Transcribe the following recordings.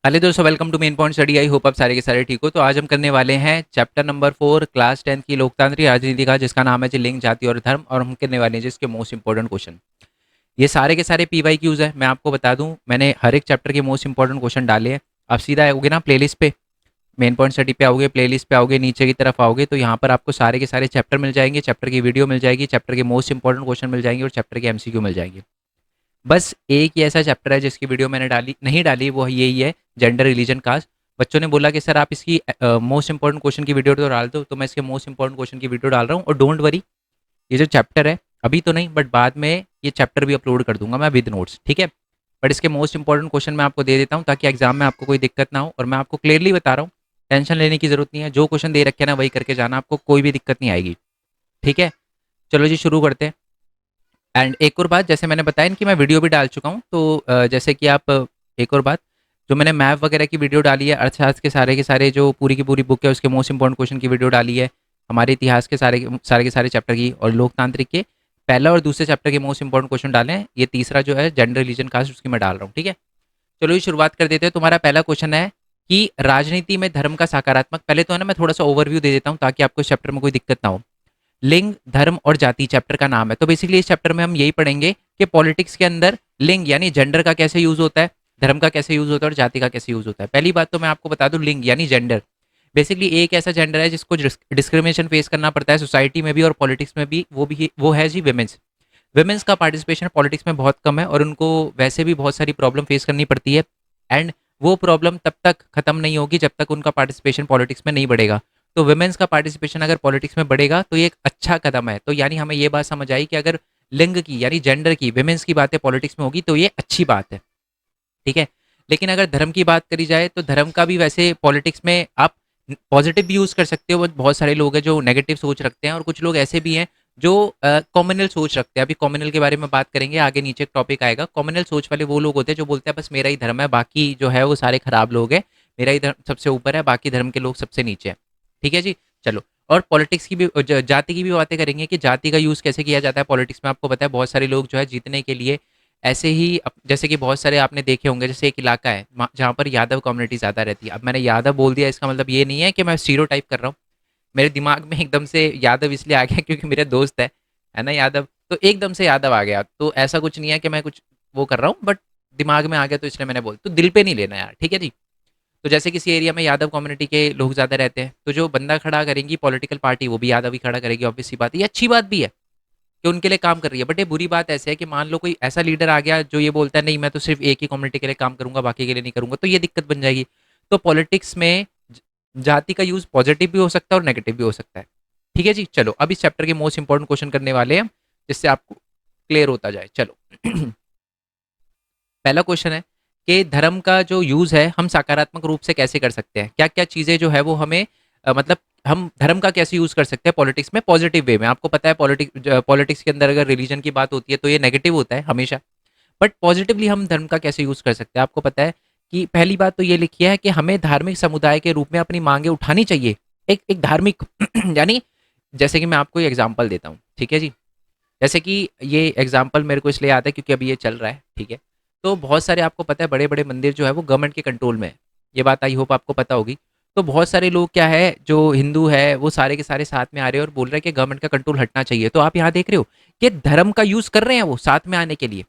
Hello दोस्तों, welcome to main point study. I hope आप सारे के सारे ठीक हो। तो आज हम करने वाले हैं चैप्टर नंबर 4 क्लास 10 की लोकतांत्रिक राजनीति का, जिसका नाम है जी लिंग, जाति और धर्म। और हम करने वाले हैं जिसके मोस्ट इंपॉर्टेंट क्वेश्चन। ये सारे के सारे पीवाई क्यूज है। मैं आपको बता दूं, मैंने हर एक चैप्टर के मोस्ट इंपॉर्टेंट क्वेश्चन डाले हैं। आप सीधा आओगे ना प्लेलिस्ट पे, मेन पॉइंट स्टडी पे आओगे, प्लेलिस्ट पे आओगे, नीचे की तरफ आओगे तो यहाँ पर आपको सारे के सारे चैप्टर मिल जाएंगे, चैप्टर की वीडियो मिल जाएगी, चैप्टर के मोस्ट इंपॉर्टेंट क्वेश्चन मिल जाएंगे और चैप्टर के एमसीक्यू मिल जाएंगे। बस एक ही ऐसा चैप्टर है जिसकी वीडियो मैंने डाली नहीं डाली, वो यही है, जेंडर रिलीजन कास्ट। बच्चों ने बोला कि सर आप इसकी मोस्ट इंपॉर्टेंट क्वेश्चन की वीडियो तो डाल दो, तो मैं इसके मोस्ट इंपॉर्टेंट क्वेश्चन की वीडियो डाल रहा हूँ। और डोंट वरी, ये जो चैप्टर है अभी तो नहीं, बट बाद में ये चैप्टर भी अपलोड कर दूंगा मैं विद नोट्स, ठीक है। बट इसके मोस्ट इंपॉर्टेंट क्वेश्चन मैं आपको दे देता हूँ ताकि एग्जाम में आपको कोई दिक्कत ना हो। और मैं आपको क्लियरली बता रहा हूँ, टेंशन लेने की जरूरत नहीं है। जो क्वेश्चन दे रखे हैं ना वही करके जाना, आपको कोई भी दिक्कत नहीं आएगी, ठीक है। चलो जी शुरू करते हैं। एंड एक और बात, जैसे मैंने बताया कि मैं वीडियो भी डाल चुका हूँ, तो जैसे कि आप एक और बात, जो मैंने मैप वगैरह की वीडियो डाली है, अर्थशास्त्र के सारे जो पूरी की पूरी बुक है उसके मोस्ट इंपॉर्टेंट क्वेश्चन की वीडियो डाली है, हमारे इतिहास के सारे चैप्टर की, और लोकतांत्रिक के पहला और दूसरे चैप्टर के मोस्ट इंपॉर्टेंट क्वेश्चन डाले हैं। ये तीसरा जो है जेंडर रिलीजन कास्ट, उसकी मैं डाल रहा हूँ, ठीक है। चलो ये शुरुआत कर देते हैं। तुम्हारा पहला क्वेश्चन है कि राजनीति में धर्म का सकारात्मक, पहले तो है ना मैं थोड़ा सा ओवरव्यू दे देता हूँ ताकि आपको इस चैप्टर में कोई दिक्कत ना हो। लिंग, धर्म और जाति चैप्टर का नाम है। तो बेसिकली इस चैप्टर में हम यही पढ़ेंगे कि पॉलिटिक्स के अंदर लिंग यानी जेंडर का कैसे यूज होता है, धर्म का कैसे यूज होता है और जाति का कैसे यूज होता है। पहली बात तो मैं आपको बता दूं, लिंग यानी जेंडर बेसिकली एक ऐसा जेंडर है जिसको डिस्क्रिमिनेशन फेस करना पड़ता है सोसाइटी में भी और पॉलिटिक्स में भी। वो है जी विमेंस। विमेंस का पार्टिसिपेशन पॉलिटिक्स में बहुत कम है और उनको वैसे भी बहुत सारी प्रॉब्लम फेस करनी पड़ती है। एंड वो प्रॉब्लम तब तक खत्म नहीं होगी जब तक उनका पार्टिसिपेशन पॉलिटिक्स में नहीं बढ़ेगा। तो वुमेन्स का पार्टिसिपेशन अगर पॉलिटिक्स में बढ़ेगा तो ये एक अच्छा कदम है। तो यानी हमें ये बात समझ आई कि अगर लिंग की यानी जेंडर की, विमेन्स की बातें पॉलिटिक्स में होगी तो ये अच्छी बात है, ठीक है। लेकिन अगर धर्म की बात करी जाए तो धर्म का भी वैसे पॉलिटिक्स में आप पॉजिटिव भी यूज कर सकते हो। बहुत सारे लोग हैं जो नेगेटिव सोच रखते हैं और कुछ लोग ऐसे भी हैं जो कॉम्युनल सोच रखते हैं। अभी कॉम्युनल के बारे में बात करेंगे आगे, नीचे एक टॉपिक आएगा। कॉम्युनल सोच वाले वो लोग होते हैं जो बोलते हैं बस मेरा ही धर्म है, बाकी जो है वो सारे खराब लोग हैं, मेरा ही धर्म सबसे ऊपर है, बाकी धर्म के लोग सबसे नीचे हैं, ठीक है जी। चलो, और पॉलिटिक्स की भी, जाति की भी बातें करेंगे कि जाति का यूज़ कैसे किया जाता है पॉलिटिक्स में। आपको पता है बहुत सारे लोग जो है जीतने के लिए ऐसे ही जैसे कि बहुत सारे आपने देखे होंगे, जैसे एक इलाका है जहाँ पर यादव कम्युनिटी ज़्यादा रहती है। अब मैंने यादव बोल दिया, इसका मतलब ये नहीं है कि मैं स्टीरियोटाइप कर रहा हूँ। मेरे दिमाग में एकदम से यादव इसलिए आ गया क्योंकि मेरे दोस्त है ना यादव, तो एकदम से यादव आ गया। तो ऐसा कुछ नहीं है कि मैं कुछ वो कर रहा हूँ, बट दिमाग में आ गया तो इसलिए मैंने बोल, तो दिल पे नहीं लेना यार, ठीक है जी। तो जैसे किसी एरिया में यादव कम्युनिटी के लोग ज़्यादा रहते हैं तो जो बंदा खड़ा करेंगी पॉलिटिकल पार्टी वो भी यादव ही खड़ा करेगी। ऑब्वियस सी बात है, ये अच्छी बात भी है कि उनके लिए काम कर रही है। बट ये बुरी बात ऐसे है कि मान लो कोई ऐसा लीडर आ गया जो ये बोलता है नहीं मैं तो सिर्फ एक ही कम्युनिटी के लिए काम करूंगा, बाकी के लिए नहीं करूंगा, तो ये दिक्कत बन जाएगी। तो पॉलिटिक्स में जाति का यूज पॉजिटिव भी हो सकता है और नेगेटिव भी हो सकता है, ठीक है जी। चलो अब इस चैप्टर के मोस्ट इंपॉर्टेंट क्वेश्चन करने वाले हैं जिससे आपको क्लियर होता जाए। चलो पहला क्वेश्चन है कि धर्म का जो यूज है हम सकारात्मक रूप से कैसे कर सकते हैं, क्या क्या चीजें जो है वो हमें मतलब हम धर्म का कैसे यूज कर सकते हैं पॉलिटिक्स में पॉजिटिव वे में। आपको पता है पॉलिटिक्स के अंदर अगर रिलीजन की बात होती है तो ये नेगेटिव होता है हमेशा, बट पॉजिटिवली हम धर्म का कैसे यूज कर सकते हैं। आपको पता है कि पहली बात तो ये लिखी है कि हमें धार्मिक समुदाय के रूप में अपनी मांगे उठानी चाहिए। एक एक धार्मिक यानी जैसे कि मैं आपको एग्जाम्पल देता हूँ, ठीक है जी। जैसे कि ये एग्जाम्पल मेरे को इसलिए आता है क्योंकि अभी ये चल रहा है, ठीक है। तो बहुत सारे आपको पता है बड़े बड़े मंदिर जो है वो गवर्नमेंट के कंट्रोल में है, ये बात आई होप आपको पता होगी। तो बहुत सारे लोग क्या है जो हिंदू है वो सारे के सारे साथ में आ रहे हैं और बोल रहे हैं कि गवर्नमेंट का कंट्रोल हटना चाहिए। तो आप यहाँ देख रहे हो कि धर्म का यूज कर रहे हैं वो साथ में आने के लिए,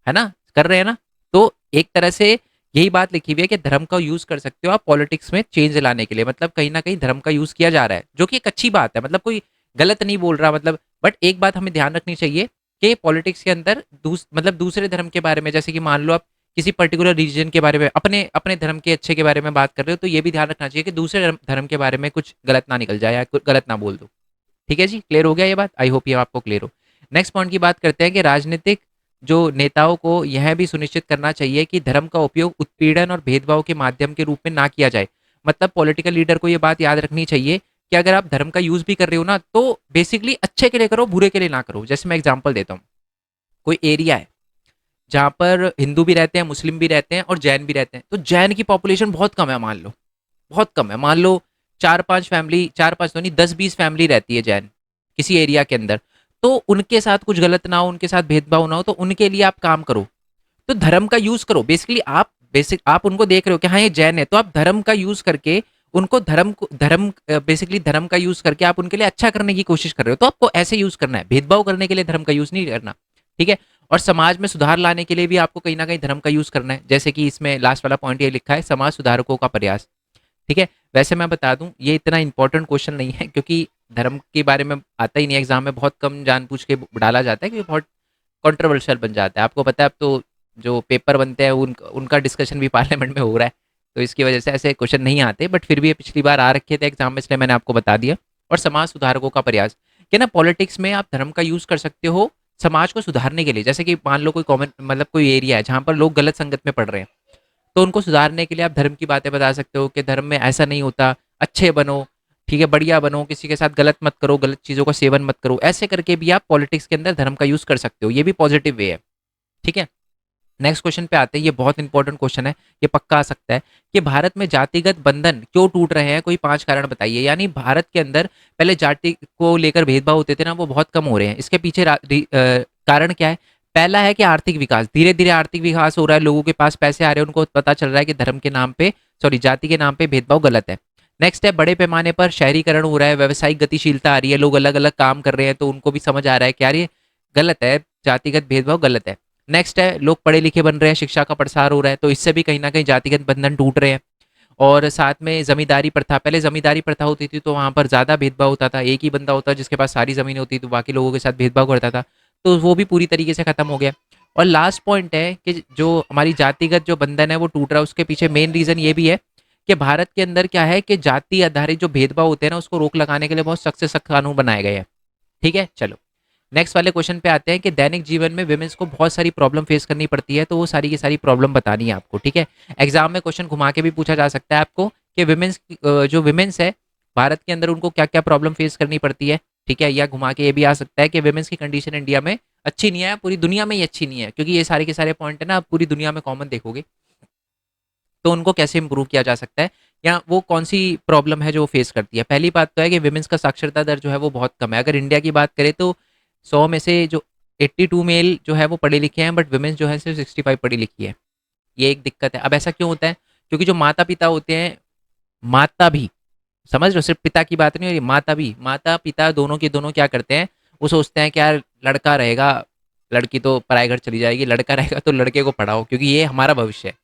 है ना, कर रहे हैं ना। तो एक तरह से यही बात लिखी हुई है कि धर्म का यूज कर सकते हो आप पॉलिटिक्स में चेंज लाने के लिए, मतलब कहीं ना कहीं धर्म का यूज किया जा रहा है जो कि एक अच्छी बात है, मतलब कोई गलत नहीं बोल रहा मतलब। बट एक बात हमें ध्यान रखनी चाहिए कि पॉलिटिक्स के अंदर मतलब दूसरे धर्म के बारे में, जैसे कि मान लो आप किसी पर्टिकुलर रीजन के बारे में अपने अपने धर्म के अच्छे के बारे में बात कर रहे हो, तो ये भी ध्यान रखना चाहिए कि दूसरे धर्म के बारे में कुछ गलत ना निकल जाए या कुछ गलत ना बोल दो, ठीक है जी। क्लियर हो गया ये बात, आई होप ये आपको क्लियर हो। नेक्स्ट पॉइंट की बात करते हैं कि राजनीतिक जो नेताओं को यह भी सुनिश्चित करना चाहिए कि धर्म का उपयोग उत्पीड़न और भेदभाव के माध्यम के रूप में ना किया जाए। मतलब पॉलिटिकल लीडर को ये बात याद रखनी चाहिए कि अगर आप धर्म का यूज भी कर रहे हो ना तो बेसिकली अच्छे के लिए करो, बुरे के लिए ना करो। जैसे मैं एग्जाम्पल देता हूँ, कोई एरिया है जहाँ पर हिंदू भी रहते हैं, मुस्लिम भी रहते हैं और जैन भी रहते हैं। तो जैन की पॉपुलेशन बहुत कम है, मान लो बहुत कम है, मान लो चार पांच फैमिली, चार पांच तो नहीं 10-20 फैमिली रहती है जैन किसी एरिया के अंदर। तो उनके साथ कुछ गलत ना हो, उनके साथ भेदभाव ना हो, तो उनके लिए आप काम करो। तो धर्म का यूज करो बेसिकली आप, बेसिक आप उनको देख रहे हो कि हाँ ये जैन है, तो आप धर्म का यूज करके उनको धर्म बेसिकली धर्म का यूज करके आप उनके लिए अच्छा करने की कोशिश कर रहे हो, तो आपको ऐसे यूज करना है, भेदभाव करने के लिए धर्म का यूज नहीं करना। ठीक है। और समाज में सुधार लाने के लिए भी आपको कहीं ना कहीं धर्म का यूज करना है, जैसे कि इसमें लास्ट वाला पॉइंट ये लिखा है, समाज सुधारकों का प्रयास। ठीक है। वैसे मैं बता दूं ये इतना इंपॉर्टेंट क्वेश्चन नहीं है, क्योंकि धर्म के बारे में आता ही नहीं एग्जाम में, बहुत कम जान पूछ के डाला जाता है, क्योंकि बहुत कंट्रोवर्शियल बन जाता है। आपको पता है अब तो जो पेपर बनते हैं उनका डिस्कशन भी पार्लियामेंट में हो रहा है, तो इसकी वजह से ऐसे क्वेश्चन नहीं आते, बट फिर भी ये पिछली बार आ रखे थे एग्जाम में, इसलिए मैंने आपको बता दिया। और समाज सुधारकों का प्रयास, कि ना पॉलिटिक्स में आप धर्म का यूज कर सकते हो समाज को सुधारने के लिए। जैसे कि मान लो कोई कॉमन मतलब कोई एरिया है जहाँ पर लोग गलत संगत में पढ़ रहे हैं, तो उनको सुधारने के लिए आप धर्म की बातें बता सकते हो कि धर्म में ऐसा नहीं होता, अच्छे बनो, ठीक है, बढ़िया बनो, किसी के साथ गलत मत करो, गलत चीज़ों का सेवन मत करो। ऐसे करके भी आप पॉलिटिक्स के अंदर धर्म का यूज कर सकते हो, ये भी पॉजिटिव वे है। ठीक है। नेक्स्ट क्वेश्चन पे आते हैं, ये बहुत इंपॉर्टेंट क्वेश्चन है, ये पक्का आ सकता है कि भारत में जातिगत बंधन क्यों टूट रहे हैं, कोई 5 कारण बताइए। यानी भारत के अंदर पहले जाति को लेकर भेदभाव होते थे ना, वो बहुत कम हो रहे हैं। इसके पीछे कारण क्या है? पहला है कि आर्थिक विकास, धीरे धीरे आर्थिक विकास हो रहा है, लोगों के पास पैसे आ रहे हैं, उनको पता चल रहा है कि धर्म के नाम पे, सॉरी, जाति के नाम पे भेदभाव गलत है। नेक्स्ट है बड़े पैमाने पर शहरीकरण हो रहा है, व्यवसायिक गतिशीलता आ रही है, लोग अलग अलग काम कर रहे हैं, तो उनको भी समझ आ रहा है कि यार ये गलत है, जातिगत भेदभाव गलत है। नेक्स्ट है लोग पढ़े लिखे बन रहे हैं, शिक्षा का प्रसार हो रहा है, तो इससे भी कहीं ना कहीं जातिगत बंधन टूट रहे हैं। और साथ में जमींदारी प्रथा, पहले जमींदारी प्रथा होती थी तो वहाँ पर ज़्यादा भेदभाव होता था, एक ही बंदा होता जिसके पास सारी ज़मीन होती तो बाकी लोगों के साथ भेदभाव करता था, तो वो भी पूरी तरीके से खत्म हो गया। और लास्ट पॉइंट है कि जो हमारी जातिगत जो बंधन है वो टूट रहा है, उसके पीछे मेन रीज़न ये भी है कि भारत के अंदर क्या है कि जाति आधारित जो भेदभाव होते हैं ना, उसको रोक लगाने के लिए बहुत सख्त से सख्त कानून बनाए गए हैं। ठीक है। चलो नेक्स्ट वाले क्वेश्चन पे आते हैं कि दैनिक जीवन में विमेंस को बहुत सारी प्रॉब्लम फेस करनी पड़ती है, तो वो सारी की सारी प्रॉब्लम बतानी है आपको। ठीक है। एग्जाम में क्वेश्चन घुमा के भी पूछा जा सकता है आपको कि विमेंस जो विमेंस है भारत के अंदर, उनको क्या क्या प्रॉब्लम फेस करनी पड़ती है। ठीक है। या घुमा के ये भी आ सकता है कि विमेंस की कंडीशन इंडिया में अच्छी नहीं है, पूरी दुनिया में ही अच्छी नहीं है, क्योंकि ये सारे के सारे पॉइंट है ना आप पूरी दुनिया में कॉमन देखोगे, तो उनको कैसे इंप्रूव किया जा सकता है, या वो कौन सी प्रॉब्लम है जो वो फेस करती है। पहली बात तो है कि विमेंस का साक्षरता दर जो है वो बहुत कम है। अगर इंडिया की बात करें तो 100 में से जो 82 मेल जो है वो पढ़े लिखे हैं, बट विमेंस जो है सिर्फ 65 पढ़ी लिखी है। ये एक दिक्कत है। अब ऐसा क्यों होता है? क्योंकि जो माता पिता होते हैं, माता भी, समझ रहे हो, सिर्फ पिता की बात नहीं हो रही, माता भी, माता पिता दोनों के दोनों क्या करते हैं, वो सोचते हैं कि यार लड़का रहेगा, लड़की तो पराए घर चली जाएगी, लड़का रहेगा तो लड़के को पढ़ाओ क्योंकि ये हमारा भविष्य है।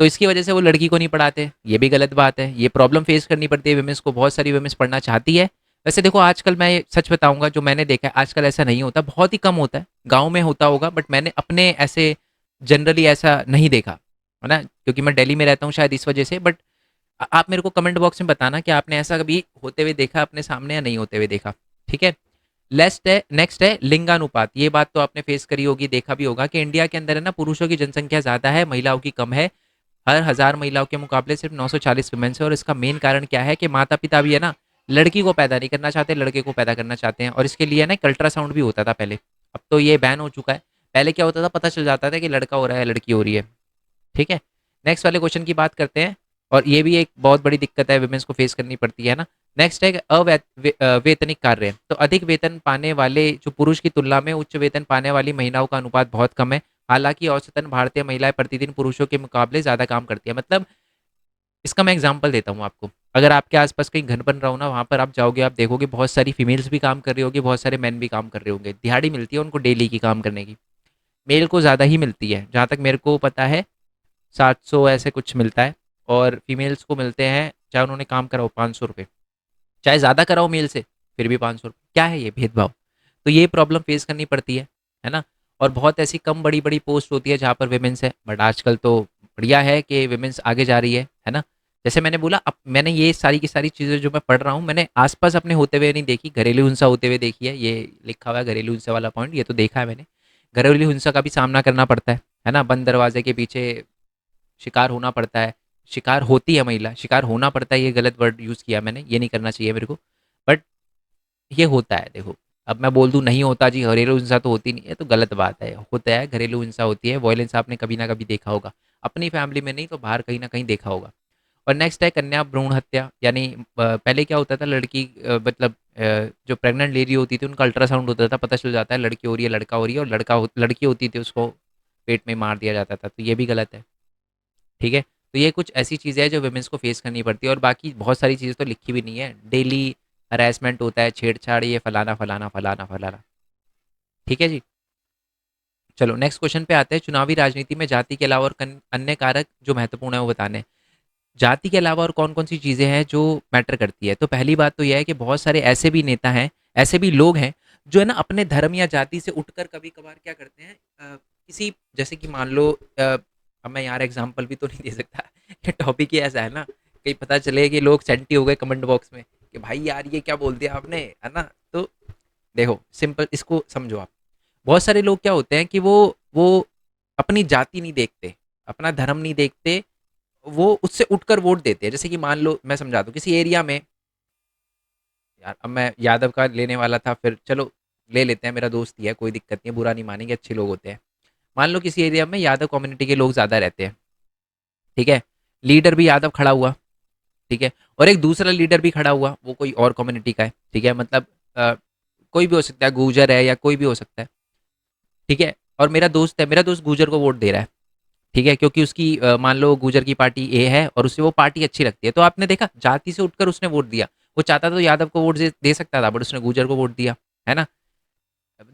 तो इसकी वजह से वो लड़की को नहीं पढ़ाते, ये भी गलत बात है। ये प्रॉब्लम फेस करनी पड़ती है विमेंस को, बहुत सारी विमेंस पढ़ना चाहती है। वैसे देखो आजकल मैं सच बताऊंगा, जो मैंने देखा है आजकल ऐसा नहीं होता, बहुत ही कम होता है, गाँव में होता होगा, बट मैंने अपने ऐसे जनरली ऐसा नहीं देखा है ना, क्योंकि मैं दिल्ली में रहता हूँ शायद इस वजह से। बट आप मेरे को कमेंट बॉक्स में बताना कि आपने ऐसा कभी होते हुए देखा अपने सामने या नहीं होते हुए देखा। ठीक है। नेक्स्ट है लिंगानुपात। ये बात तो आपने फेस करी होगी, देखा भी होगा कि इंडिया के अंदर है ना पुरुषों की जनसंख्या ज़्यादा है, महिलाओं की कम है। हर 1000 महिलाओं के मुकाबले सिर्फ 940 वुमेन्स है। और इसका मेन कारण क्या है कि माता पिता भी है ना लड़की को पैदा नहीं करना चाहते, लड़के को पैदा करना चाहते हैं। और इसके लिए ना एक अल्ट्रासाउंड भी होता था पहले, अब तो ये बैन हो चुका है। पहले क्या होता था, पता चल जाता था कि लड़का हो रहा है लड़की हो रही है। ठीक है। नेक्स्ट वाले क्वेश्चन की बात करते हैं, और ये भी एक बहुत बड़ी दिक्कत है विमेंस को फेस करनी पड़ती है ना। नेक्स्ट है अवैतनिक कार्य। तो अधिक वेतन पाने वाले जो पुरुष की तुलना में उच्च वेतन पाने वाली महिलाओं का अनुपात बहुत कम है। हालांकि औसतन भारतीय महिलाएं प्रतिदिन पुरुषों के मुकाबले ज़्यादा काम करती है। मतलब इसका मैं एग्जांपल देता हूँ आपको, अगर आपके आसपास कहीं घर बन रहा हो ना, वहाँ पर आप जाओगे, आप देखोगे बहुत सारी फीमेल्स भी काम कर रही होगी, बहुत सारे मैन भी काम कर रहे होंगे, दिहाड़ी मिलती है उनको डेली की काम करने की। मेल को ज़्यादा ही मिलती है, जहाँ तक मेरे को पता है 700 ऐसे कुछ मिलता है, और फीमेल्स को मिलते हैं चाहे उन्होंने काम कराओ 500 रुपये, चाहे ज़्यादा कराओ मेल से फिर भी 500 रुपये। क्या है ये भेदभाव? तो ये प्रॉब्लम फेस करनी पड़ती है ना। और बहुत ऐसी कम बड़ी बड़ी पोस्ट होती है जहाँ पर विमेंस है, बट आजकल तो बढ़िया है कि विमेंस आगे जा रही है ना। जैसे मैंने बोला, अब मैंने ये सारी की सारी चीज़ें जो मैं पढ़ रहा हूँ, मैंने आसपास अपने होते हुए नहीं देखी, घरेलू हिंसा होते हुए देखी है। ये लिखा हुआ है घरेलू हिंसा वाला पॉइंट, ये तो देखा है मैंने। घरेलू हिंसा का भी सामना करना पड़ता है ना, बंद दरवाजे के पीछे शिकार होना पड़ता है, शिकार होती है महिला, शिकार होना पड़ता है, ये गलत वर्ड यूज़ किया मैंने, ये नहीं करना चाहिए मेरे को, बट ये होता है। देखो अब मैं बोल दूँ नहीं होता जी, घरेलू हिंसा तो होती नहीं है, तो गलत बात है, होता है, घरेलू हिंसा होती है, वायलेंस आपने कभी ना कभी देखा होगा, अपनी फैमिली में नहीं तो बाहर कहीं ना कहीं देखा होगा। और नेक्स्ट है कन्या भ्रूण हत्या। यानी पहले क्या होता था, लड़की मतलब जो प्रेग्नेंट लेडी होती थी उनका अल्ट्रासाउंड होता था, पता चल जाता है लड़की हो रही है लड़का हो रही है, और लड़की होती थी उसको पेट में मार दिया जाता था, तो ये भी गलत है। ठीक है? तो ये कुछ ऐसी चीज़ें हैं जो वुमेन्स को फेस करनी पड़ती है, और बाकी बहुत सारी चीज़ें तो लिखी भी नहीं है। डेली हरासमेंट होता है, छेड़छाड़, ये फलाना फलाना फलाना फलाना। ठीक है जी। चलो नेक्स्ट क्वेश्चन पे आते हैं। चुनावी राजनीति में जाति के अलावा और अन्य कारक जो महत्वपूर्ण है वो बताने हैं। जाति के अलावा और कौन कौन सी चीज़ें हैं जो मैटर करती है? तो पहली बात तो यह है कि बहुत सारे ऐसे भी नेता हैं, ऐसे भी लोग हैं जो है ना अपने धर्म या जाति से उठकर कभी कभार क्या करते हैं, किसी, जैसे कि मान लो, अब मैं यार एग्जाम्पल भी तो नहीं दे सकता ये टॉपिक ही ऐसा है ना, कहीं पता चले कि लोग सेंटी हो गए कमेंट बॉक्स में कि भाई यार ये क्या बोल दिया आपने, है ना। तो देखो सिंपल इसको समझो आप। बहुत सारे लोग क्या होते हैं कि वो अपनी जाति नहीं देखते, अपना धर्म नहीं देखते, वो उससे उठकर वोट देते हैं। जैसे कि मान लो मैं समझा दूं, किसी एरिया में, यार अब मैं यादव का लेने वाला था, फिर चलो ले लेते हैं, मेरा दोस्त ही है, कोई दिक्कत नहीं है, बुरा नहीं मानेंगे, अच्छे लोग होते हैं। मान लो किसी एरिया में यादव कम्युनिटी के लोग ज़्यादा रहते हैं, ठीक है, लीडर भी यादव खड़ा हुआ, ठीक है, और एक दूसरा लीडर भी खड़ा हुआ, वो कोई और कम्युनिटी का है, ठीक है, मतलब कोई भी हो सकता है, गुर्जर है या कोई भी हो सकता है, ठीक है, और मेरा दोस्त है, मेरा दोस्त गुर्जर को वोट दे रहा है, ठीक है, क्योंकि उसकी मान लो गुर्जर की पार्टी ए है और उसे वो पार्टी अच्छी लगती है, तो आपने देखा जाति से उठकर उसने वोट दिया। वो चाहता तो यादव को वोट दे सकता था, बट उसने गुर्जर को वोट दिया, है ना।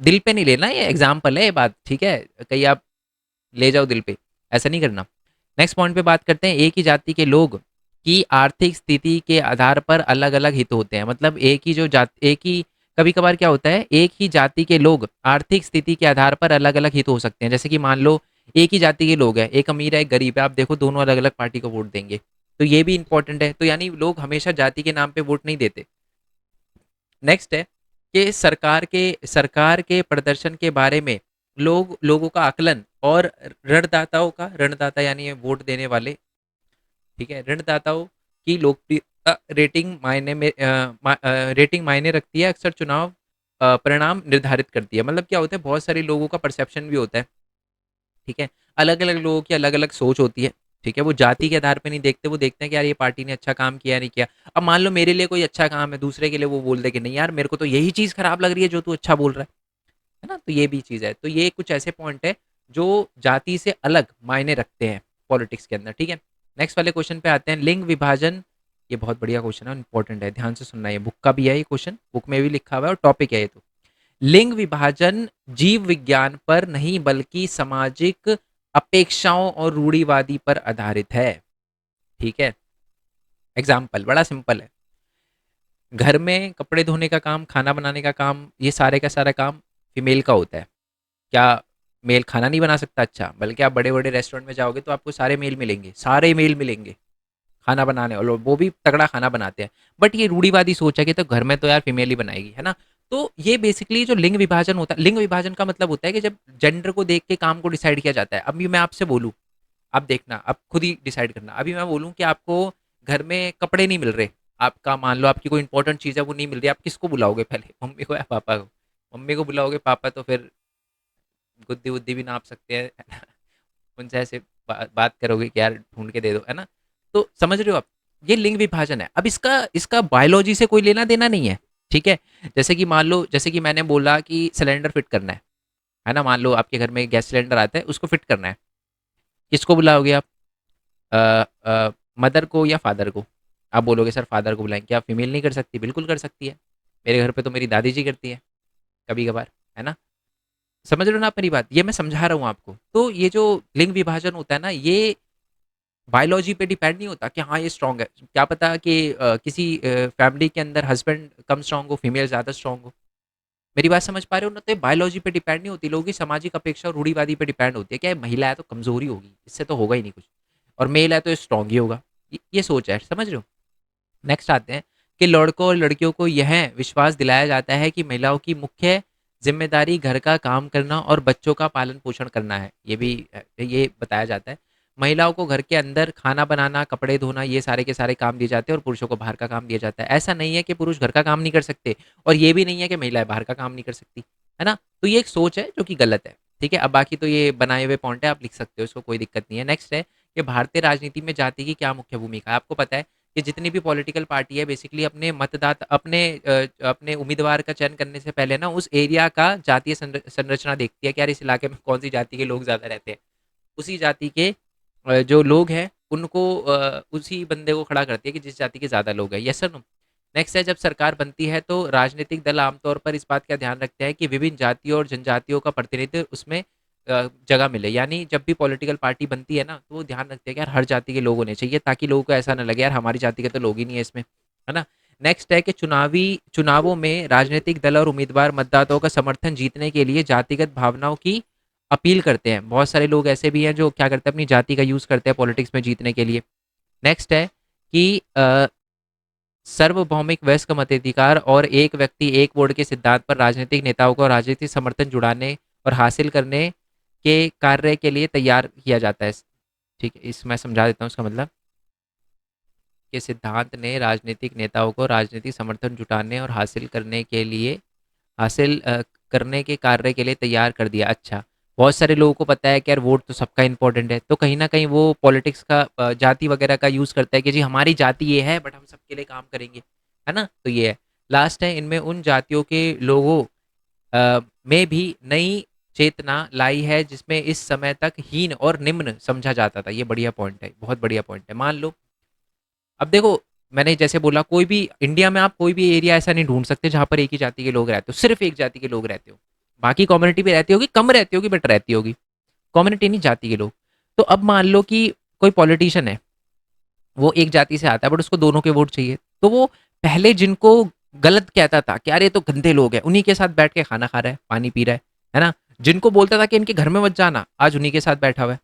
दिल पे नहीं लेना, ये एग्जाम्पल है, ये बात ठीक है, कहीं आप ले जाओ दिल पे, ऐसा नहीं करना। नेक्स्ट पॉइंट पे बात करते हैं। एक ही जाति के लोग की आर्थिक स्थिति के आधार पर अलग अलग हित होते हैं। मतलब एक ही, कभी कभार क्या होता है, एक ही जाति के लोग आर्थिक स्थिति के आधार पर अलग अलग हित हो सकते हैं। जैसे कि मान लो एक ही जाति के लोग हैं, एक अमीर है एक गरीब है, आप देखो दोनों अलग अलग पार्टी को वोट देंगे, तो ये भी इंपॉर्टेंट है। तो यानी लोग हमेशा जाति के नाम पे वोट नहीं देते। नेक्स्ट है कि सरकार के प्रदर्शन के बारे में लोगों का आकलन, और ऋणदाता यानी ये वोट देने वाले, ठीक है, ऋणदाताओं की लोकप्रिय रेटिंग मायने रखती है, अक्सर चुनाव परिणाम निर्धारित करती है। मतलब क्या होता है, बहुत सारे लोगों का परसेप्शन भी होता है, ठीक है, अलग अलग लोगों की अलग अलग सोच होती है, ठीक है, वो जाति के आधार पे नहीं देखते, वो देखते हैं कि यार ये पार्टी ने अच्छा काम किया नहीं किया। अब मान लो मेरे लिए कोई अच्छा काम है, दूसरे के लिए वो बोल दे कि नहीं यार मेरे को तो यही चीज़ खराब लग रही है जो तू अच्छा बोल रहा है ना। तो ये भी चीज़ है। तो ये कुछ ऐसे पॉइंट है जो जाति से अलग मायने रखते हैं पॉलिटिक्स के अंदर, ठीक है। नेक्स्ट वाले क्वेश्चन पे आते हैं, लिंग विभाजन। ये बहुत बढ़िया क्वेश्चन है, इंपॉर्टेंट है, ध्यान से सुनना, है बुक का भी है, ये क्वेश्चन बुक में भी लिखा हुआ है और टॉपिक है ये। तो लिंग विभाजन जीव विज्ञान पर नहीं बल्कि सामाजिक अपेक्षाओं और रूढ़िवादी पर आधारित है, ठीक है। एग्जाम्पल बड़ा सिंपल है। घर में कपड़े धोने का काम, खाना बनाने का काम, ये सारे का सारा काम फीमेल का होता है। क्या मेल खाना नहीं बना सकता? अच्छा, बल्कि आप बड़े बड़े रेस्टोरेंट में जाओगे तो आपको सारे मेल मिलेंगे, सारे मेल मिलेंगे खाना बनाने, और वो भी तगड़ा खाना बनाते हैं। बट ये रूढ़िवादी सोच है कि तो घर में तो यार फीमेल ही बनाएगी, है ना। तो ये बेसिकली जो लिंग विभाजन होता है, लिंग विभाजन का मतलब होता है कि जब जेंडर को देख के काम को डिसाइड किया जाता है। अभी मैं आपसे बोलूँ, आप देखना, आप खुद ही डिसाइड करना। अभी मैं बोलूँ कि आपको घर में कपड़े नहीं मिल रहे, आपका मान लो आपकी कोई इंपॉर्टेंट चीज़ है वो नहीं मिल रही, आप किसको बुलाओगे पहले, मम्मी को या पापा को? मम्मी को बुलाओगे, पापा तो फिर गुद्दी वुद्दी भी नाप सकते हैं, है ना? उनसे ऐसे बात करोगे कि यार ढूंढ के दे दो, है ना। तो समझ रहे हो आप, ये लिंग विभाजन है। अब इसका इसका बायोलॉजी से कोई लेना देना नहीं है, ठीक है। जैसे कि मान लो, जैसे कि मैंने बोला कि सिलेंडर फिट करना है ना, मान लो आपके घर में गैस सिलेंडर आता है, उसको फिट करना है, किसको बुलाओगे आप? मदर को या फादर को? आप बोलोगे सर फादर को बुलाएं, क्या फीमेल नहीं कर सकती? बिल्कुल कर सकती है। मेरे घर पे तो मेरी दादी जी करती है कभी कभार, है ना। समझ रहे हो ना आप मेरी बात, ये मैं समझा रहा हूँ आपको। तो ये जो लिंग विभाजन होता है ना, ये बायोलॉजी पे डिपेंड नहीं होता कि हाँ ये स्ट्रांग है। क्या पता कि किसी फैमिली के अंदर हस्बैंड कम स्ट्रांग हो, फीमेल ज़्यादा स्ट्रांग हो। मेरी बात समझ पा रहे हो ना। तो बायोलॉजी पे डिपेंड नहीं होती, लोगों की सामाजिक अपेक्षा और रूढ़िवादी पे डिपेंड होती है। क्या है, महिला है तो कमजोरी होगी, इससे तो होगा ही नहीं कुछ, और मेल है तो स्ट्रांग ही होगा। ये सोच है, समझ रहे हो। नेक्स्ट आते हैं कि लड़कों और लड़कियों को यह विश्वास दिलाया जाता है कि महिलाओं की मुख्य जिम्मेदारी घर का काम करना और बच्चों का पालन पोषण करना है। ये भी ये बताया जाता है। महिलाओं को घर के अंदर खाना बनाना, कपड़े धोना, ये सारे के सारे काम दिए जाते हैं, और पुरुषों को बाहर का काम दिया जाता है। ऐसा नहीं है कि पुरुष घर का काम नहीं कर सकते, और ये भी नहीं है कि महिलाएं बाहर का काम नहीं कर सकती, है ना। तो ये एक सोच है जो कि गलत है, ठीक है। अब बाकी तो ये बनाए हुए पॉइंट है, आप लिख सकते हो, इसको कोई दिक्कत नहीं है। नेक्स्ट है कि भारतीय राजनीति में जाति की क्या मुख्य भूमिका है। आपको पता है कि जितनी भी पॉलिटिकल पार्टी है बेसिकली अपने मतदाता, अपने उम्मीदवार का चयन करने से पहले ना उस एरिया का जातीय संरचना देखती है कि यार इस इलाके में कौन सी जाति के लोग ज़्यादा रहते हैं। उसी जाति के जो लोग हैं उनको उसी बंदे को खड़ा करती है कि जिस जाति के ज़्यादा लोग हैं। Yes sir no? नेक्स्ट है, जब सरकार बनती है तो राजनीतिक दल आमतौर पर इस बात का ध्यान रखते हैं कि विभिन्न जातियों और जनजातियों का प्रतिनिधित्व उसमें जगह मिले। यानी जब भी पॉलिटिकल पार्टी बनती है ना, तो वो ध्यान रखते हैं कि यार हर जाति के लोग होने चाहिए, ताकि लोगों को ऐसा ना लगे यार हमारी जाति के तो लोग ही नहीं है इसमें, है ना? नेक्स्ट है कि चुनावों में राजनीतिक दल और उम्मीदवार मतदाताओं का समर्थन जीतने के लिए जातिगत भावनाओं की अपील करते हैं। बहुत सारे लोग ऐसे भी हैं जो क्या करते हैं, अपनी जाति का यूज़ करते हैं पॉलिटिक्स में जीतने के लिए। नेक्स्ट है कि सार्वभौमिक वयस्क मताधिकार और एक व्यक्ति एक वोट के सिद्धांत पर राजनीतिक नेताओं को राजनीतिक समर्थन जुटाने और हासिल करने के कार्य के लिए तैयार किया जाता है। ठीक है, इस मैं समझा देता हूँ इसका मतलब। के सिद्धांत ने राजनीतिक नेताओं को राजनीतिक समर्थन जुटाने और हासिल करने के कार्य के लिए तैयार कर दिया। अच्छा, बहुत सारे लोगों को पता है कि यार वोट तो सबका इंपॉर्टेंट है, तो कहीं ना कहीं वो पॉलिटिक्स का जाति वगैरह का यूज़ करता है कि जी हमारी जाति ये है बट हम सबके लिए काम करेंगे, है ना? तो ये है। लास्ट है, इनमें उन जातियों के लोगों में भी नई चेतना लाई है जिसमें इस समय तक हीन और निम्न समझा जाता था। ये बढ़िया पॉइंट है, बहुत बढ़िया पॉइंट है। मान लो, अब देखो, मैंने जैसे बोला, कोई भी इंडिया में आप कोई भी एरिया ऐसा नहीं ढूंढ सकते जहां पर एक ही जाति के लोग रहते हो, सिर्फ एक जाति के लोग रहते हो। बाकी कम्युनिटी भी रहती होगी, कम रहती होगी बट रहती होगी। कम्युनिटी नहीं, जाति के लोग। तो अब मान लो कि कोई पॉलिटिशियन है, वो एक जाति से आता है बट उसको दोनों के वोट चाहिए, तो वो पहले जिनको गलत कहता था कि यार ये तो गंदे लोग हैं, उन्हीं के साथ बैठ के खाना खा रहा है, पानी पी रहा है ना? जिनको बोलता था कि इनके घर में मत जाना, आज उन्हीं के साथ बैठा हुआ है।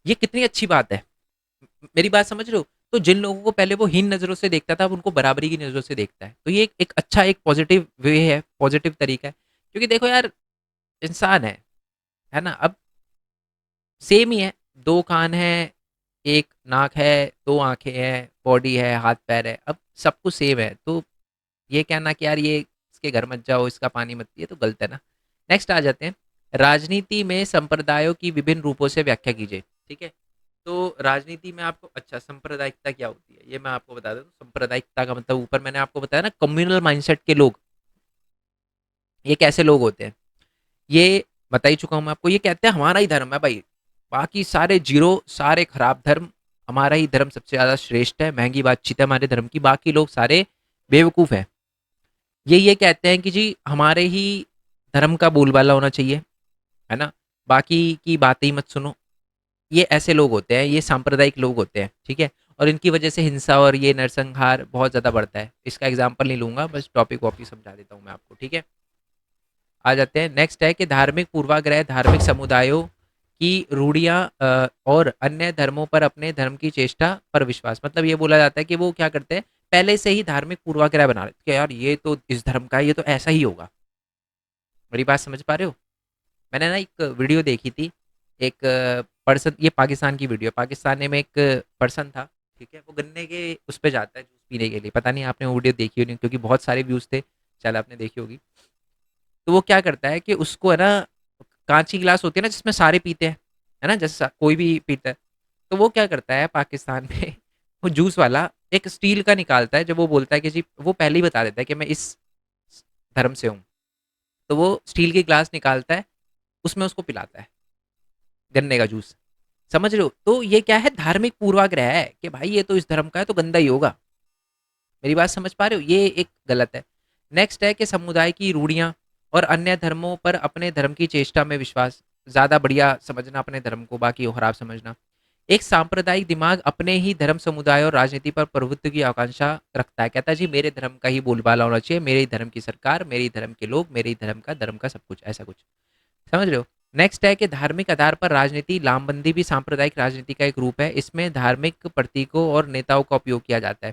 ये कितनी अच्छी बात है, मेरी बात समझ रहे हो? तो जिन लोगों को पहले वो हीन नज़रों से देखता था, अब उनको बराबरी की नज़रों से देखता है। तो ये एक अच्छा, एक पॉजिटिव वे है, पॉजिटिव तरीका है। क्योंकि देखो यार, इंसान है ना? अब सेम ही है, 2 कान हैं, 1 नाक है, 2 आँखें हैं, बॉडी है, हाथ-पैर है, अब सब कुछ सेम है। तो ये कहना कि यार ये इसके घर मत जाओ, इसका पानी मत, ये तो गलत है ना? नेक्स्ट आ जाते हैं, राजनीति में संप्रदायों की विभिन्न रूपों से व्याख्या कीजिए। ठीक है? तो राजनीति में आपको, अच्छा, सांप्रदायिकता क्या होती है ये मैं आपको बता देता हूँ। सांप्रदायिकता का मतलब ऊपर मैंने आपको बताया ना, कम्युनल माइंडसेट के लोग, ये कैसे लोग होते हैं, ये बता ही चुका हूँ मैं आपको। ये कहते हैं हमारा ही धर्म है भाई, बाकी सारे जीरो, सारे खराब धर्म, हमारा ही धर्म सबसे ज्यादा श्रेष्ठ है, महंगी बातचीत है हमारे धर्म की, बाकी लोग सारे बेवकूफ है। ये कहते हैं कि जी हमारे ही धर्म का बोलबाला होना चाहिए, है ना? बाकी की बातें ही मत सुनो। ये ऐसे लोग होते हैं, ये सांप्रदायिक लोग होते हैं, ठीक है? और इनकी वजह से हिंसा और ये नरसंहार बहुत ज़्यादा बढ़ता है। इसका एग्जाम्पल नहीं लूंगा, बस टॉपिक वापिस समझा देता हूँ मैं आपको, ठीक है? आ जाते हैं, नेक्स्ट है कि धार्मिक पूर्वाग्रह, धार्मिक समुदायों की रूढ़ियाँ और अन्य धर्मों पर अपने धर्म की चेष्टा पर विश्वास। मतलब ये बोला जाता है कि वो क्या करते हैं, पहले से ही धार्मिक पूर्वाग्रह बना लेते हैं कि यार ये तो इस धर्म का है, ये तो ऐसा ही होगा। मेरी बात समझ पा रहे हो? मैंने ना एक वीडियो देखी थी, एक पर्सन, ये पाकिस्तान की वीडियो, पाकिस्तान में एक पर्सन था, ठीक है? वो गन्ने के उस पे जाता है जूस पीने के लिए, पता नहीं आपने वो वीडियो देखी हो नहीं, क्योंकि बहुत सारे व्यूज़ थे, शायद आपने देखी होगी। तो वो क्या करता है कि उसको, है ना, कांच की गिलास होती है ना जिसमें सारे पीते हैं, है ना, जैसे कोई भी पीता है, तो वो क्या करता है पाकिस्तान में वो जूस वाला एक स्टील का निकालता है। जब वो बोलता है कि जी, वो पहले ही बता देता है कि मैं इस धर्म से हूँ, तो वो स्टील की गिलास निकालता है, उसमें उसको पिलाता है गन्ने का जूस। समझ रहे हो? तो ये क्या है, धार्मिक पूर्वाग्रह है कि भाई ये तो इस धर्म का है तो गंदा ही होगा। मेरी बात समझ पा रहे हो? ये एक गलत है। नेक्स्ट है कि समुदाय की रूढ़ियाँ और अन्य धर्मों पर अपने धर्म की चेष्टा में विश्वास। ज़्यादा बढ़िया समझना अपने धर्म को, बाकी को खराब समझना। एक सांप्रदायिक दिमाग अपने ही धर्म, समुदाय और राजनीति पर प्रभुत्व की आकांक्षा रखता है। कहता है जी मेरे धर्म का ही बोलबाला होना चाहिए, मेरे ही धर्म की सरकार, मेरे ही धर्म के लोग, मेरे ही धर्म का सब कुछ, ऐसा कुछ। समझ रहे हो? नेक्स्ट है कि धार्मिक आधार पर राजनीति, लामबंदी भी सांप्रदायिक राजनीति का एक रूप है। इसमें धार्मिक प्रतीकों और नेताओं का उपयोग किया जाता है।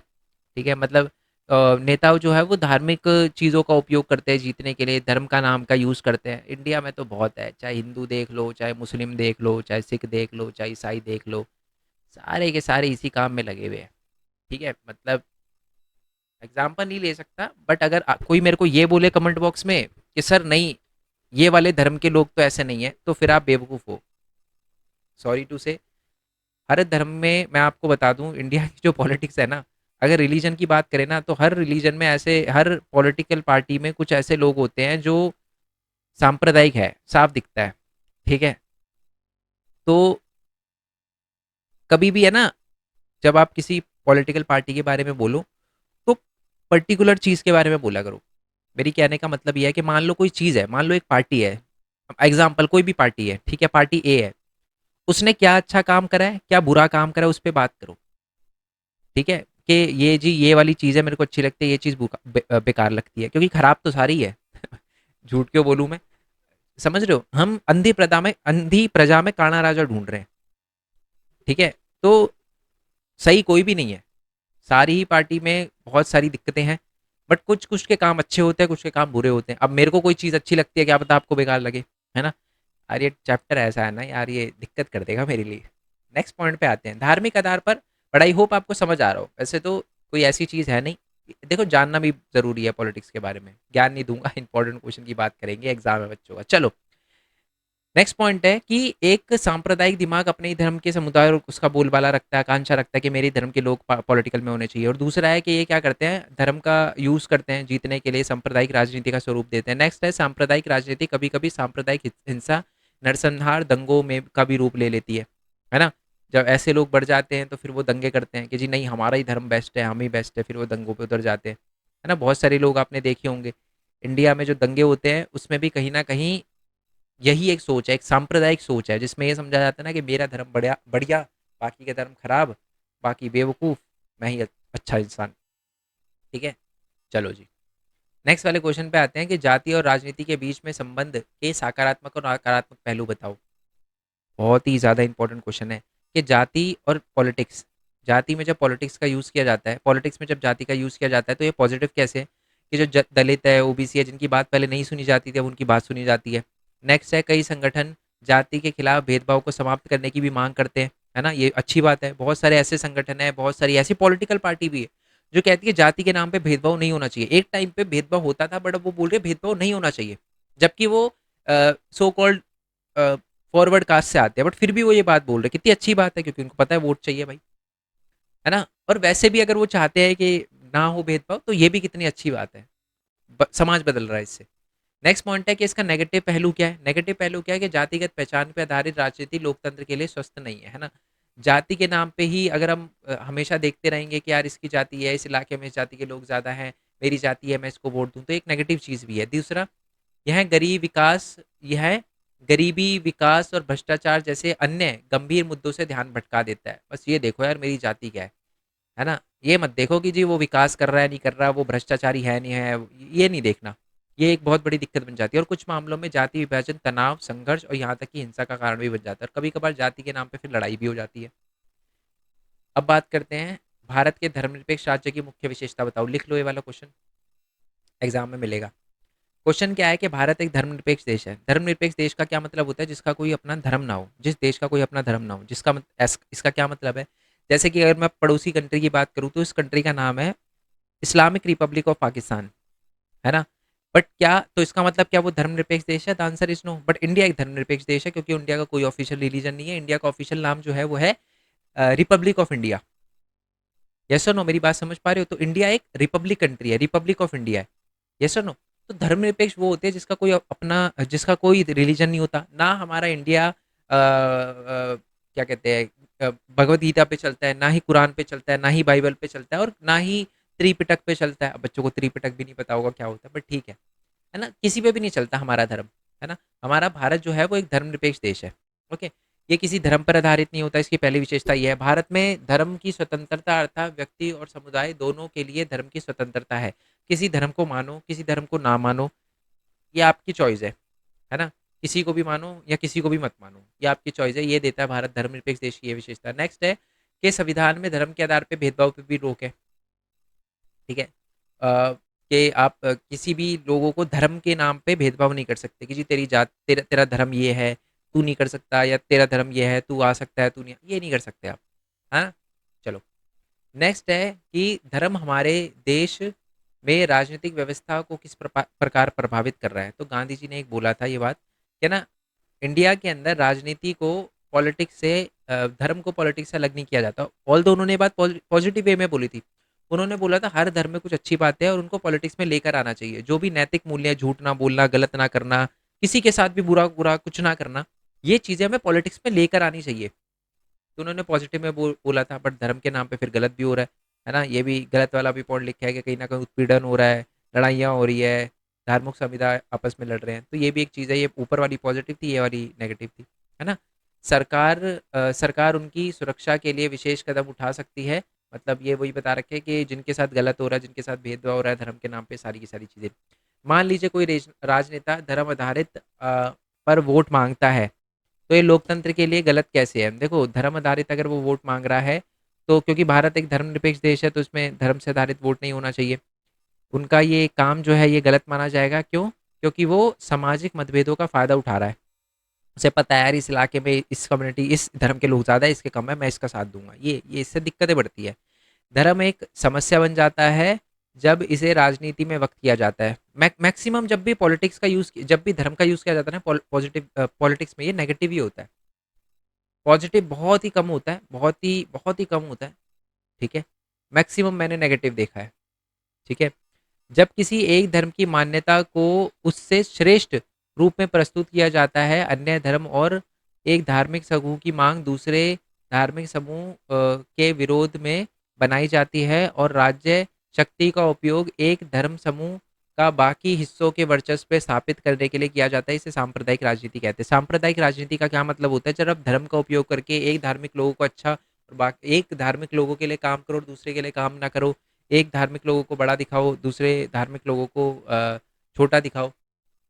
ठीक है? मतलब नेता जो है वो धार्मिक चीज़ों का उपयोग करते हैं जीतने के लिए, धर्म का नाम का यूज़ करते हैं। इंडिया में तो बहुत है, चाहे हिंदू देख लो, चाहे मुस्लिम देख लो, चाहे सिख देख लो, चाहे ईसाई देख लो, सारे के सारे इसी काम में लगे हुए हैं। ठीक है? मतलब एग्जाम्पल नहीं ले सकता, बट अगर कोई मेरे को ये बोले कमेंट बॉक्स में कि सर नहीं, ये वाले धर्म के लोग तो ऐसे नहीं है, तो फिर आप बेवकूफ़ हो। सॉरी टू से, हर धर्म में मैं आपको बता दूं, इंडिया की जो पॉलिटिक्स है ना, अगर रिलीजन की बात करें ना, तो हर रिलीजन में ऐसे, हर पॉलिटिकल पार्टी में कुछ ऐसे लोग होते हैं जो सांप्रदायिक है, साफ दिखता है। ठीक है? तो कभी भी, है ना, जब आप किसी पॉलिटिकल पार्टी के बारे में बोलो तो पर्टिकुलर चीज़ के बारे में बोला करो। मेरी कहने का मतलब ये है कि मान लो कोई चीज़ है, मान लो एक पार्टी है, एग्जाम्पल कोई भी पार्टी है, ठीक है, पार्टी ए है, उसने क्या अच्छा काम करा है, क्या बुरा काम करा है, उस पर बात करो। ठीक है, कि ये जी ये वाली चीज़ है मेरे को अच्छी लगती है, ये चीज़ बेकार लगती है, क्योंकि खराब तो सारी है। झूठ क्यों बोलूं मैं। समझ रहे हो, हम अंधी प्रजा में काना राजा ढूंढ रहे हैं। ठीक है, तो सही कोई भी नहीं है, सारी ही पार्टी में बहुत सारी दिक्कतें हैं, बट कुछ कुछ के काम अच्छे होते हैं, कुछ के काम बुरे होते हैं। अब मेरे को कोई चीज़ अच्छी लगती है, क्या पता आपको बेकार लगे, है ना। यार ये चैप्टर ऐसा है ना यार, ये दिक्कत कर देगा मेरे लिए। नेक्स्ट पॉइंट पे आते हैं, धार्मिक आधार पर। बट आई होप आपको समझ आ रहा हो, वैसे तो कोई ऐसी चीज़ है नहीं। देखो, जानना भी जरूरी है पॉलिटिक्स के बारे में, ज्ञान नहीं दूंगा, इंपॉर्टेंट क्वेश्चन की बात करेंगे, एग्जाम है बच्चों का। चलो, नेक्स्ट पॉइंट है कि एक सांप्रदायिक दिमाग अपने ही धर्म के समुदाय और उसका बोलबाला रखता है, आकांक्षा रखता है कि मेरे धर्म के लोग पॉलिटिकल में होने चाहिए। और दूसरा है कि ये क्या करते हैं, धर्म का यूज करते हैं जीतने के लिए, सांप्रदायिक राजनीति का स्वरूप देते हैं। नेक्स्ट है, सांप्रदायिक राजनीति कभी कभी सांप्रदायिक हिंसा, नरसंहार, दंगों में का भी रूप ले लेती है ना। जब ऐसे लोग बढ़ जाते हैं तो फिर वो दंगे करते हैं कि जी नहीं, हमारा ही धर्म बेस्ट है, हम ही बेस्ट है, फिर वो दंगों पे उतर जाते हैं, है ना। बहुत सारे लोग आपने देखे होंगे, इंडिया में जो दंगे होते हैं उसमें भी कहीं ना कहीं यही एक सोच है, एक सांप्रदायिक सोच है, जिसमें ये समझा जाता है ना कि मेरा धर्म बढ़िया बढ़िया, बाकी के धर्म खराब, बाकी बेवकूफ़, मैं ही अच्छा इंसान। ठीक है, चलो जी, नेक्स्ट वाले क्वेश्चन पे आते हैं कि जाति और राजनीति के बीच में संबंध के सकारात्मक और नकारात्मक पहलू बताओ। बहुत ही ज़्यादा इंपॉर्टेंट क्वेश्चन है कि जाति और पॉलिटिक्स, जाति में जब पॉलिटिक्स का यूज़ किया जाता है, पॉलिटिक्स में जब जाति का यूज़ किया जाता है, तो ये पॉजिटिव कैसे है कि जो दलित है, ओबीसी है, जिनकी बात पहले नहीं सुनी जाती थी, अब उनकी बात सुनी जाती है। नेक्स्ट है, कई संगठन जाति के खिलाफ भेदभाव को समाप्त करने की भी मांग करते हैं, है ना, ये अच्छी बात है। बहुत सारे ऐसे संगठन है, बहुत सारी ऐसी पॉलिटिकल पार्टी भी है जो कहती है जाति के नाम पे भेदभाव नहीं होना चाहिए। एक टाइम पे भेदभाव होता था, बट अब वो बोल रहे भेदभाव नहीं होना चाहिए, जबकि वो सो कॉल्ड फॉरवर्ड कास्ट से आते हैं, बट फिर भी वो ये बात बोल रहे हैं। कितनी अच्छी बात है, क्योंकि उनको पता है वोट चाहिए भाई, है ना। और वैसे भी अगर वो चाहते हैं कि ना हो भेदभाव, तो ये भी कितनी अच्छी बात है, समाज बदल रहा है इससे। नेक्स्ट पॉइंट है कि इसका नेगेटिव पहलू क्या है। नेगेटिव पहलू क्या है कि जातिगत पहचान पर आधारित राजनीति लोकतंत्र के लिए स्वस्थ नहीं है ना। जाति के नाम पे ही अगर हम हमेशा देखते रहेंगे कि यार इसकी जाति है, इस इलाके में इस जाति के लोग ज़्यादा हैं, मेरी जाति है मैं इसको वोट दूं, तो एक नेगेटिव चीज़ भी है। दूसरा, यह गरीब विकास यह गरीबी, विकास और भ्रष्टाचार जैसे अन्य गंभीर मुद्दों से ध्यान भटका देता है। बस ये देखो यार मेरी जाति क्या है ना। ये मत देखो कि जी वो विकास कर रहा है नहीं कर रहा, वो भ्रष्टाचारी है नहीं है, ये नहीं देखना। ये एक बहुत बड़ी दिक्कत बन जाती है, और कुछ मामलों में जाति विभाजन तनाव, संघर्ष और यहाँ तक कि हिंसा का कारण भी बन जाता है, और कभी कभार जाति के नाम पे फिर लड़ाई भी हो जाती है। अब बात करते हैं, भारत के धर्मनिरपेक्ष राज्य की मुख्य विशेषता बताओ। लिख लो ये वाला क्वेश्चन, एग्जाम में मिलेगा। क्वेश्चन क्या है कि भारत एक धर्मनिरपेक्ष देश है। धर्मनिरपेक्ष देश का क्या मतलब होता है, जिसका कोई अपना धर्म ना हो, जिस देश का कोई अपना धर्म ना हो, जिसका इसका क्या मतलब है। जैसे कि अगर मैं पड़ोसी कंट्री की बात करूँ तो इस कंट्री का नाम है इस्लामिक रिपब्लिक ऑफ पाकिस्तान, है ना। बट क्या तो इसका मतलब क्या वो धर्मनिरपेक्ष देश है, the answer is no. But India एक धर्मनिरपेक्ष देश है, क्योंकि इंडिया का कोई ऑफिशियल रिलीजन नहीं है। इंडिया का ऑफिशियल नाम जो है वो है रिपब्लिक ऑफ इंडिया। यस और नो, मेरी बात समझ पा रहे हो। तो इंडिया एक रिपब्लिक कंट्री है, रिपब्लिक ऑफ इंडिया है। यस और नो। तो धर्मनिरपेक्ष वो होते हैं जिसका कोई अपना, जिसका कोई रिलीजन नहीं होता ना। हमारा इंडिया क्या कहते हैं, भगवत गीता पे चलता है, ना ही कुरान पे चलता है, ना ही बाइबल पे चलता है, और ना ही त्रिपिटक पे चलता है। अब बच्चों को त्रिपिटक भी नहीं पता होगा क्या होता है, बट ठीक है ना, किसी पे भी नहीं चलता हमारा धर्म, है ना। हमारा भारत जो है वो एक धर्मनिरपेक्ष देश है। ओके, ये किसी धर्म पर आधारित नहीं होता, इसकी पहली विशेषता ये है। भारत में धर्म की स्वतंत्रता अर्थात व्यक्ति और समुदाय दोनों के लिए धर्म की स्वतंत्रता है। किसी धर्म को मानो, किसी धर्म को ना मानो, ये आपकी चॉइस है ना। किसी को भी मानो या किसी को भी मत मानो, ये आपकी चॉइस है। ये देता है भारत धर्मनिरपेक्ष देश की ये विशेषता। नेक्स्ट है कि संविधान में धर्म के आधार पर भेदभाव पर भी रोक है। ठीक है, कि आप किसी भी लोगों को धर्म के नाम पे भेदभाव नहीं कर सकते कि जी तेरी जात, तेरा तेरा धर्म ये है, तू नहीं कर सकता, या तेरा धर्म ये है, तू आ सकता है, तू नहीं, ये नहीं कर सकते आप। हाँ, चलो। नेक्स्ट है कि धर्म हमारे देश में राजनीतिक व्यवस्था को किस प्रकार प्रभावित कर रहा है। तो गांधी जी ने एक बोला था ये बात, कि ना इंडिया के अंदर राजनीति को पॉलिटिक्स से धर्म को पॉलिटिक्स से अलग नहीं किया जाता। ऑल दो उन्होंने ये बात पॉजिटिव वे में बोली थी। उन्होंने बोला था हर धर्म में कुछ अच्छी बातें हैं और उनको पॉलिटिक्स में लेकर आना चाहिए। जो भी नैतिक मूल्य है, झूठ ना बोलना, गलत ना करना, किसी के साथ भी बुरा बुरा कुछ ना करना, ये चीज़ें हमें पॉलिटिक्स में लेकर आनी चाहिए। तो उन्होंने पॉजिटिव में बोला था, बट धर्म के नाम पे फिर गलत भी हो रहा है ना? ये भी गलत वाला भी पॉइंट लिखा है कि कहीं ना कहीं उत्पीड़न हो रहा है, लड़ाइयाँ हो रही है, धार्मिक समुदाय आपस में लड़ रहे हैं। तो ये भी एक चीज़ है, ये ऊपर वाली पॉजिटिव थी, ये वाली नेगेटिव थी, है ना? सरकार उनकी सुरक्षा के लिए विशेष कदम उठा सकती है। मतलब ये वही बता रखे कि जिनके साथ गलत हो रहा है, जिनके साथ भेदभाव हो रहा है धर्म के नाम पे, सारी की सारी चीज़ें। मान लीजिए कोई राजनेता धर्म आधारित पर वोट मांगता है, तो ये लोकतंत्र के लिए गलत कैसे है? देखो, धर्म आधारित अगर वो वोट मांग रहा है, तो क्योंकि भारत एक धर्मनिरपेक्ष देश है, तो इसमें धर्म से आधारित वोट नहीं होना चाहिए। उनका ये काम जो है ये गलत माना जाएगा। क्यों? क्योंकि वो सामाजिक मतभेदों का फ़ायदा उठा रहा है। उसे पता है यार इस इलाके में इस कम्युनिटी, इस धर्म के लोग ज़्यादा है, इसके कम है, मैं इसका साथ दूंगा। ये इससे दिक्कतें बढ़ती है। धर्म एक समस्या बन जाता है जब इसे राजनीति में वक्त किया जाता है। मैक्सिमम जब भी पॉलिटिक्स का यूज़, जब भी धर्म का यूज़ किया जाता है ना पॉजिटिव पॉलिटिक्स में, ये नेगेटिव ही होता है। पॉजिटिव बहुत ही कम होता है, बहुत ही कम होता है। ठीक है? मैक्सिमम मैंने नेगेटिव देखा है। ठीक है? जब किसी एक धर्म की मान्यता को उससे श्रेष्ठ रूप में प्रस्तुत किया जाता है, अन्य धर्म और एक धार्मिक समूह की मांग दूसरे धार्मिक समूह के विरोध में बनाई जाती है और राज्य शक्ति का उपयोग एक धर्म समूह का बाकी हिस्सों के वर्चस्व पे स्थापित करने के लिए किया जाता है। इसे सांप्रदायिक राजनीति कहते हैं। सांप्रदायिक राजनीति का क्या मतलब होता है? जब आप धर्म का उपयोग करके एक धार्मिक लोगों को अच्छा और बाकी एक धार्मिक लोगों के लिए काम करो और दूसरे के लिए काम ना करो, एक धार्मिक लोगों को बड़ा दिखाओ, दूसरे धार्मिक लोगों को छोटा दिखाओ।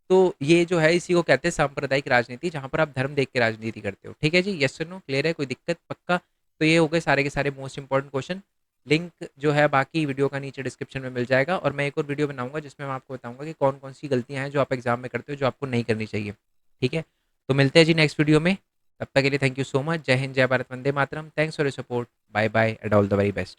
तो ये जो है इसी को कहते हैं सांप्रदायिक राजनीति, जहाँ पर आप धर्म देख के राजनीति करते हो। ठीक है जी? यस और नो? क्लियर है? कोई दिक्कत? पक्का? तो ये हो गए सारे के सारे मोस्ट इंपॉर्टेंट क्वेश्चन। लिंक जो है बाकी वीडियो का नीचे डिस्क्रिप्शन में मिल जाएगा, और मैं एक और वीडियो बनाऊंगा जिसमें मैं आपको बताऊंगा कि कौन कौन सी गलतियां हैं जो आप एग्जाम में करते हो, जो आपको नहीं करनी चाहिए। ठीक है? तो मिलते हैं जी नेक्स्ट वीडियो में। तब तक के लिए थैंक यू सो मच। जय हिंद, जय भारत, वंदे मातरम। Thanks for your support. Bye bye and all the very best.